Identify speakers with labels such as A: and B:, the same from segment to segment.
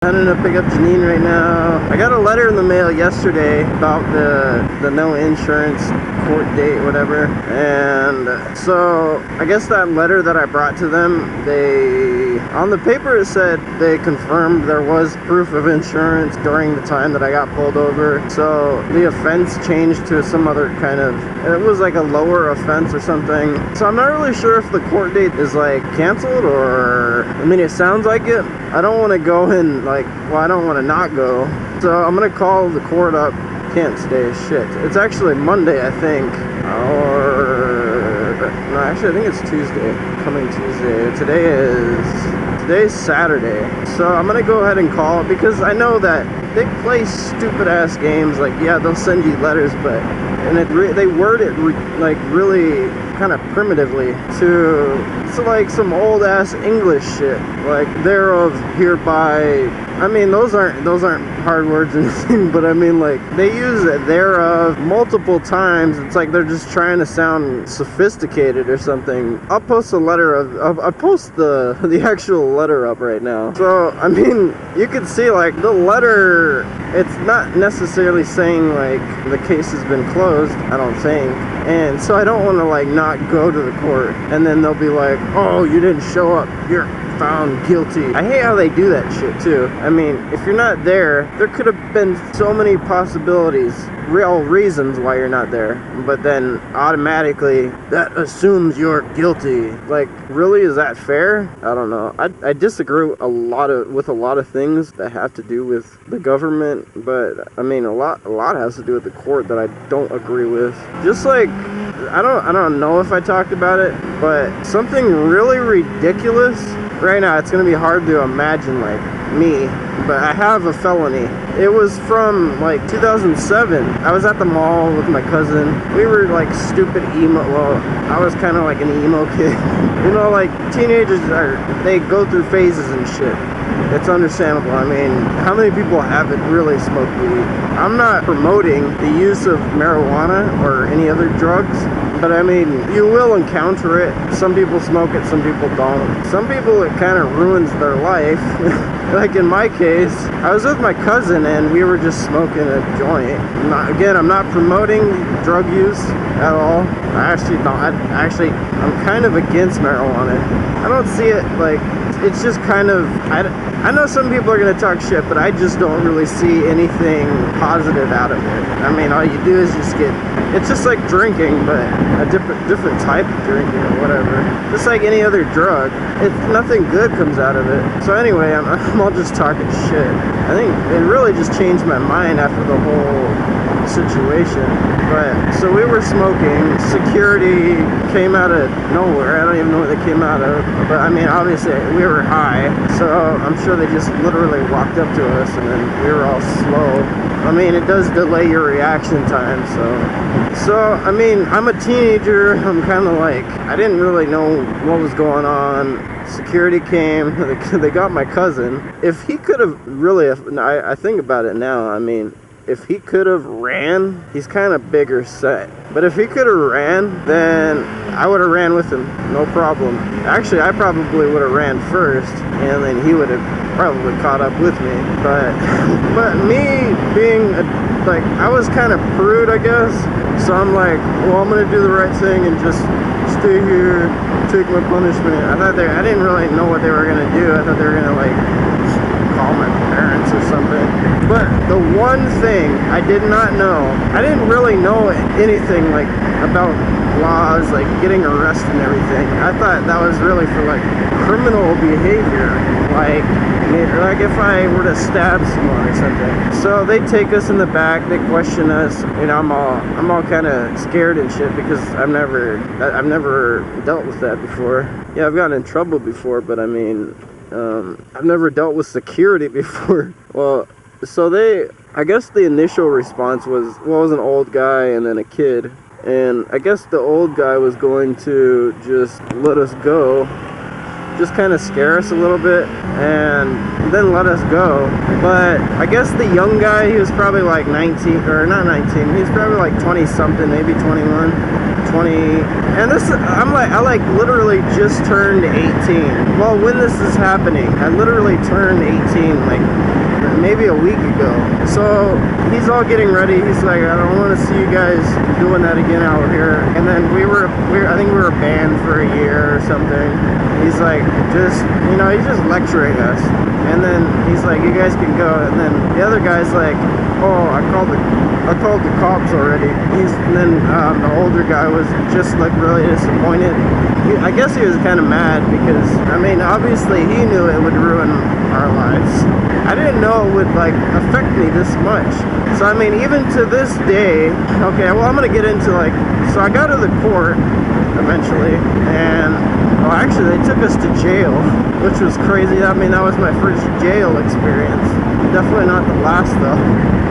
A: Heading to pick up Janine right now. I got a letter in the mail yesterday about the no insurance court date, whatever. And so I guess that letter that I brought to them, on the paper it said they confirmed there was proof of insurance during the time that I got pulled over. So the offense changed to some other kind of, it was like a lower offense or something. So I'm not really sure if the court date is like canceled or, I mean, it sounds like it. I don't want to go and I don't want to not go. So I'm going to call the court up. Can't stay, shit. It's actually Monday, I think. No, actually, I think it's Tuesday. Coming Tuesday. Today's Saturday. So I'm going to go ahead and call it because I know that they play stupid ass games. Like, yeah, they'll send you letters, but they word it really kind of primitively to like some old ass English shit, like thereof, hereby. I mean, those aren't hard words or anything, but I mean, like, they use it thereof multiple times. It's like they're just trying to sound sophisticated or something. I'll post a letter I'll post the actual letter up right now. So I mean, you can see like the letter, it's not necessarily saying like the case has been closed, I don't think. And so I don't want to like not go to the court and then they'll be like, oh, you didn't show up, you're found guilty. I hate how they do that shit too. I mean, if you're not there could have been so many possibilities, real reasons why you're not there, but then automatically that assumes you're guilty. Like, really, is that fair? I don't know. I disagree with a lot of things that have to do with the government, but I mean, a lot has to do with the court that I don't agree with. Just like, I don't know if I talked about it, but something really ridiculous. Right now, it's going to be hard to imagine, like, me, but I have a felony. It was from, like, 2007. I was at the mall with my cousin. We were, like, stupid emo. Well, I was kind of like an emo kid. You know, like, teenagers, they go through phases and shit. It's understandable. I mean, how many people haven't really smoked weed? I'm not promoting the use of marijuana or any other drugs, but I mean, you will encounter it. Some people smoke it, some people don't. Some people, it kind of ruins their life. Like in my case, I was with my cousin and we were just smoking a joint. I'm not promoting drug use at all. I'm kind of against marijuana. I don't see it like, it's just kind of, I know some people are going to talk shit, but I just don't really see anything positive out of it. I mean, all you do is just it's just like drinking, but a different type of drinking or whatever. Just like any other drug, nothing good comes out of it. So anyway, I'm all just talking shit. I think it really just changed my mind after the whole situation. But so we were smoking, security came out of nowhere. I don't even know what they came out of, but I mean, obviously we were high, so I'm sure they just literally walked up to us and then we were all slow. I mean, it does delay your reaction time, so I mean, I'm a teenager. I'm kind of like, I didn't really know what was going on. Security came, they got my cousin. If he could have really, I think about it now, I mean, if he could have ran, he's kind of bigger set. But if he could have ran, then I would have ran with him, no problem. Actually, I probably would have ran first, and then he would have probably caught up with me. But me being, I was kind of prude, I guess. So I'm like, well, I'm going to do the right thing and just stay here, take my punishment. I didn't really know what they were going to do. I thought they were going to, call my parents or something. But the one thing I did not know, I didn't really know anything about laws, like getting arrested and everything. I thought that was really for criminal behavior, like if I were to stab someone or something. So they take us in the back, they question us, and I'm all kind of scared and shit because I've never dealt with that before. Yeah, I've gotten in trouble before, but I mean, I've never dealt with security before. Well, so I guess the initial response was an old guy and then a kid. And I guess the old guy was going to just let us go, just kind of scare us a little bit, and then let us go. But I guess the young guy, he was probably 19, or not 19, he's probably 20 something, maybe 21, 20, and this, I like literally just turned 18. Well, when this is happening, I literally turned 18 like maybe a week ago. So he's all getting ready. He's like, I don't want to see you guys doing that again out here. And then I think we were banned for a year or something. He's like, just, you know, he's just lecturing us. And then he's like, you guys can go. And then the other guy's like, oh, I called the cops already. And then the older guy was just like really disappointed. I guess he was kind of mad because, I mean, obviously he knew it would ruin our lives. I didn't know it would like affect me this much. So I mean, even to this day, okay, well, I'm gonna get into like, so I got to the court eventually, and well, actually they took us to jail, which was crazy. I mean, that was my first jail experience. Definitely not the last though.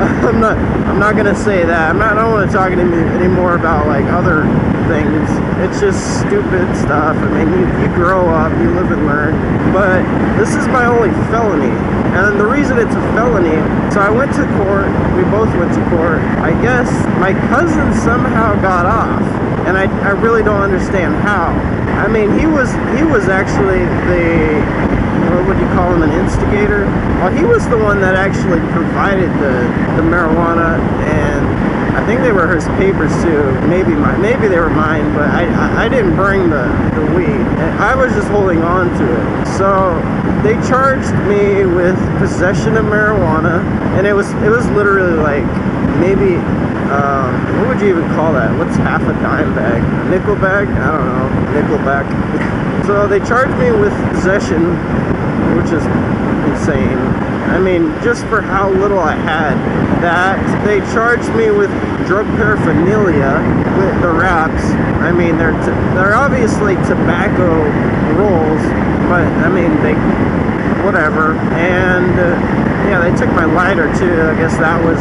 A: I'm not gonna say that. I don't want to talk anymore about like other things. It's just stupid stuff. I mean, you grow up, you live and learn. But this is my only felony. And the reason it's a felony, so I went to court, we both went to court. I guess my cousin somehow got off, and I really don't understand how. I mean, he was actually the, what would you call him, an instigator? Well, he was the one that actually provided the marijuana, and I think they were his papers too. Maybe they were mine, but I didn't bring the weed. I was just holding on to it. So they charged me with possession of marijuana, and it was literally like maybe what would you even call that? What's half a dime bag? A nickel bag? I don't know. Nickel bag. So they charged me with possession, which is insane. I mean, just for how little I had. That they charged me with drug paraphernalia with the wraps. I mean, they're obviously tobacco rolls, but I mean, they whatever. And yeah, they took my lighter too. I guess that was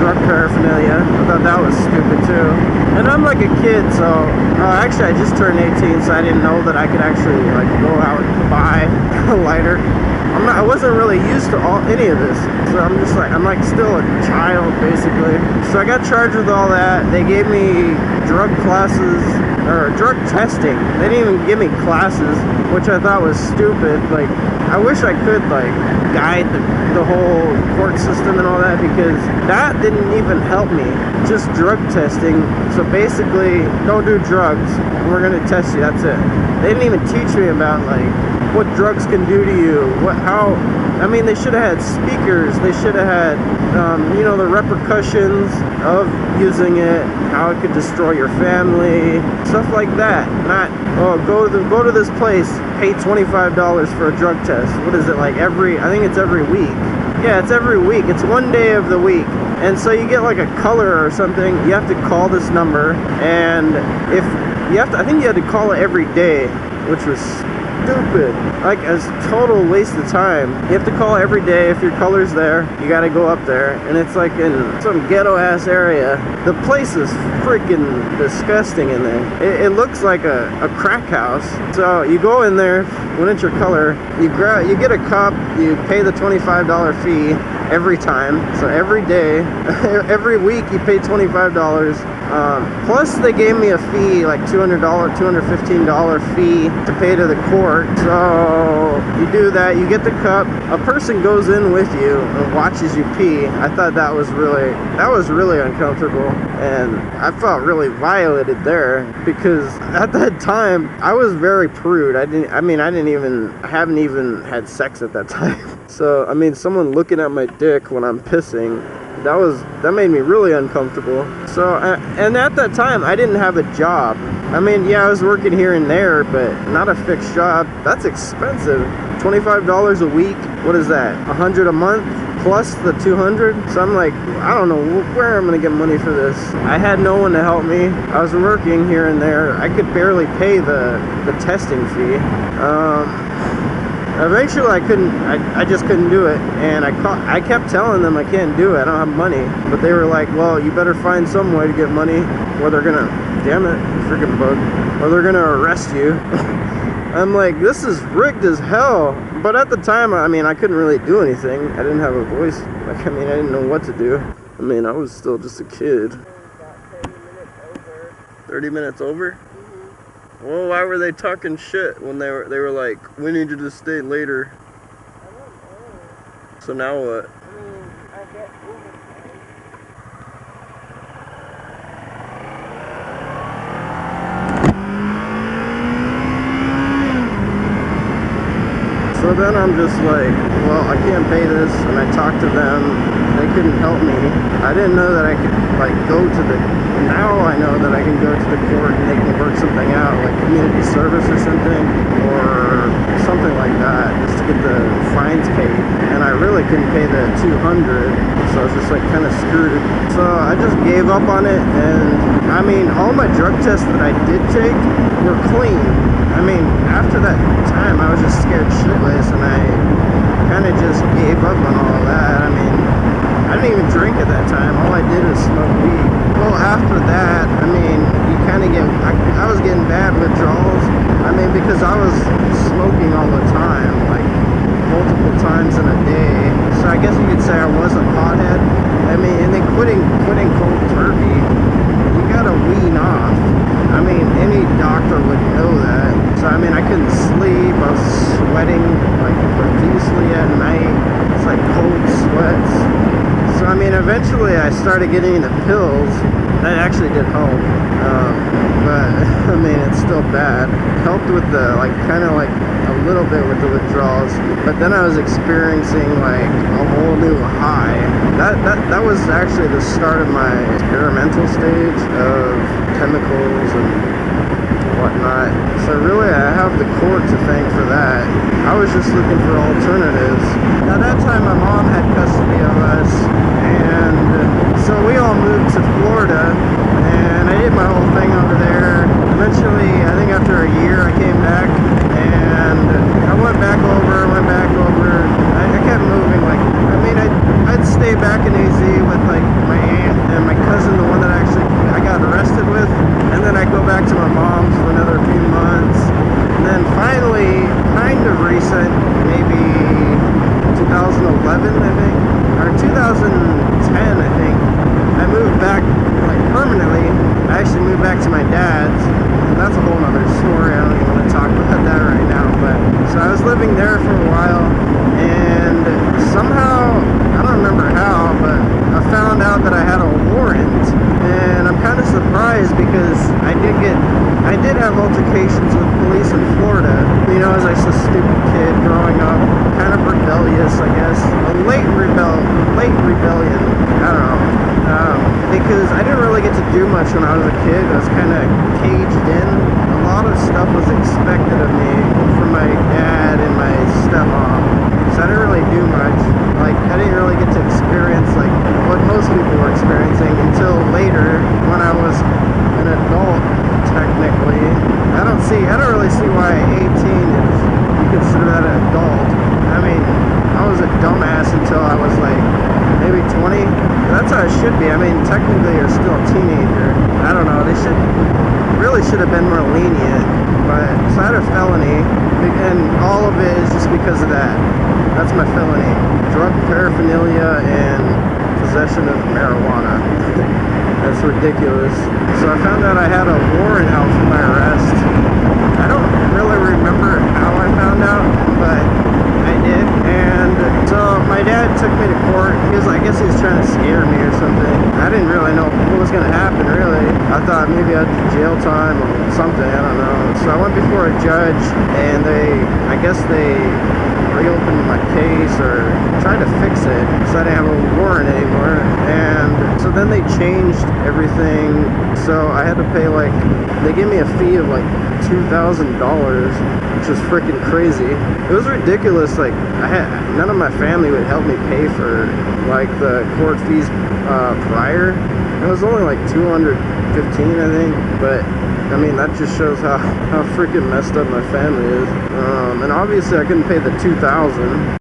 A: drug paraphernalia. I thought that was stupid too. And I'm like a kid, so actually I just turned 18, so I didn't know that I could actually like go out and buy a lighter. I wasn't really used to any of this, so I'm like still a child basically. So I got charged with all that. They gave me drug classes, or drug testing. They didn't even give me classes, which I thought was stupid. Like, I wish I could like guide the whole court system and all that, because that didn't even help me. Just drug testing. So basically, don't do drugs. We're gonna test you. That's it. They didn't even teach me about like what drugs can do to you, I mean, they should have had speakers, they should have had, you know, the repercussions of using it, how it could destroy your family, stuff like that. Not, oh, go to this place, pay $25 for a drug test. What is it, like I think it's every week. Yeah, it's every week, it's one day of the week. And so you get like a color or something, you have to call this number, and I think you had to call it every day, which was stupid, like a total waste of time. You have to call every day. If your color's there, you gotta go up there, and it's like in some ghetto ass area. The place is freaking disgusting in there. It looks like a crack house. So you go in there when it's your color, you get a cup, you pay the $25 fee every time. So every day, every week you pay $25. Plus they gave me a fee, like $215 fee to pay to the court. So you do that, you get the cup, a person goes in with you and watches you pee. I thought that was really uncomfortable, and I felt really violated there, because at that time I was very prude. I haven't even had sex at that time. So I mean, someone looking at my dick when I'm pissing, that made me really uncomfortable. So and at that time I didn't have a job. I mean, yeah, I was working here and there, but not a fixed job. That's expensive. $25 a week. What is that? $100 a month plus the $200. So I'm like, I don't know where I'm gonna get money for this. I had no one to help me. I was working here and there. I could barely pay the testing fee. Eventually I just couldn't do it, and I kept telling them I can't do it, I don't have money. But they were like, well, you better find some way to get money, or they're gonna, damn it, freaking bug, or they're gonna arrest you. I'm like, this is rigged as hell. But at the time, I mean, I couldn't really do anything. I didn't have a voice. Like, I mean, I didn't know what to do. I mean, I was still just a kid. 30 minutes over?
B: Mm-hmm.
A: Well, why were they talking shit when they were like, we need you to stay later?
B: I don't know.
A: So now what?
B: I mean, I get overtime.
A: So then I'm just like, well, I can't pay this, and I talked to them. They couldn't help me. I didn't know that I could like go to the. Now I know that I can go to the court and they can work something out, like community service or something like that, just to get the fines paid. And I really couldn't pay the $200, so I was just like kind of screwed. So I just gave up on it, and I mean, all my drug tests that I did take were clean. I mean, after that time, I was just scared shitless, and I kind of just gave up on all that. I mean, I didn't even drink at that time. All I did was smoke weed. Well, after that, I mean, you kind of get, I was getting bad withdrawals. I mean, because I was smoking all the time, like multiple times in a day. So I guess you could say I was a pothead. I mean, and then quitting cold turkey, you gotta wean off. I mean, any doctor would know that. So, I mean, I couldn't sleep. I was sweating, like, profusely at night. It's like cold sweats. So, I mean, eventually I started getting into pills. That actually did help. But, I mean, it's still bad. Helped with the, like, kind of like a little bit with the withdrawals. But then I was experiencing, like, a whole new high. That was actually the start of my experimental stage of chemicals and whatnot. So really I have the court to thank for that. I was just looking for alternatives. Now that time my mom had custody of us, and so we all moved to Florida, and I did my whole thing over there. Eventually, I think after a year I came back, and I went back over. I kept moving, like, I mean, I'd stay back in AZ with like my aunt and my cousin, the one that I got arrested with, and then I'd go back to my mom's for another few months. And then finally, kind of recent, maybe 2011, I think, or 2010, I think, I moved back, like, permanently. I actually moved back to my dad's, and that's a whole nother story. I don't even want to talk about that right now. But so I was living there for a while, and somehow, I don't remember how, but I found out that I had a warrant, and I'm kind of surprised because I did have altercations with police in Florida. You know, as I was a stupid kid growing up, kind of rebellious, I guess, a late rebellion. I don't know. Because I didn't really get to do much when I was a kid. I was kind of caged in. A lot of stuff was expected of me from my dad and my stepmom. So I didn't really do much. Like, I didn't really get to experience, like, what most people were experiencing until later when I was an adult, technically. I don't really see why 18 is, you consider that an adult. I mean, I was a dumbass until I was like, maybe 20. That's how it should be. I mean, technically you're still a teenager. I don't know, they should have been more lenient. But so I had a felony, and all of it is just because of that. That's my felony. Drug paraphernalia and possession of marijuana. That's ridiculous. So I found out I had a warrant out for my arrest. I don't really remember how I found out, but I did. And so my dad took me to court. I guess he was trying to scare me or something. I didn't really know what was going to happen, really. I thought maybe I'd do jail time or something. I don't know. So I went before a judge, and I guess they reopened my case or tried to fix it because I didn't have a warrant anymore. And so then they changed everything. So I had to pay, like, they gave me a fee of like $2,000, which was freaking crazy. It was ridiculous. Like, none of my family would help me pay for like the court fees prior. It was only like $215, I think. But I mean, that just shows how freaking messed up my family is. And obviously I couldn't pay the $2,000.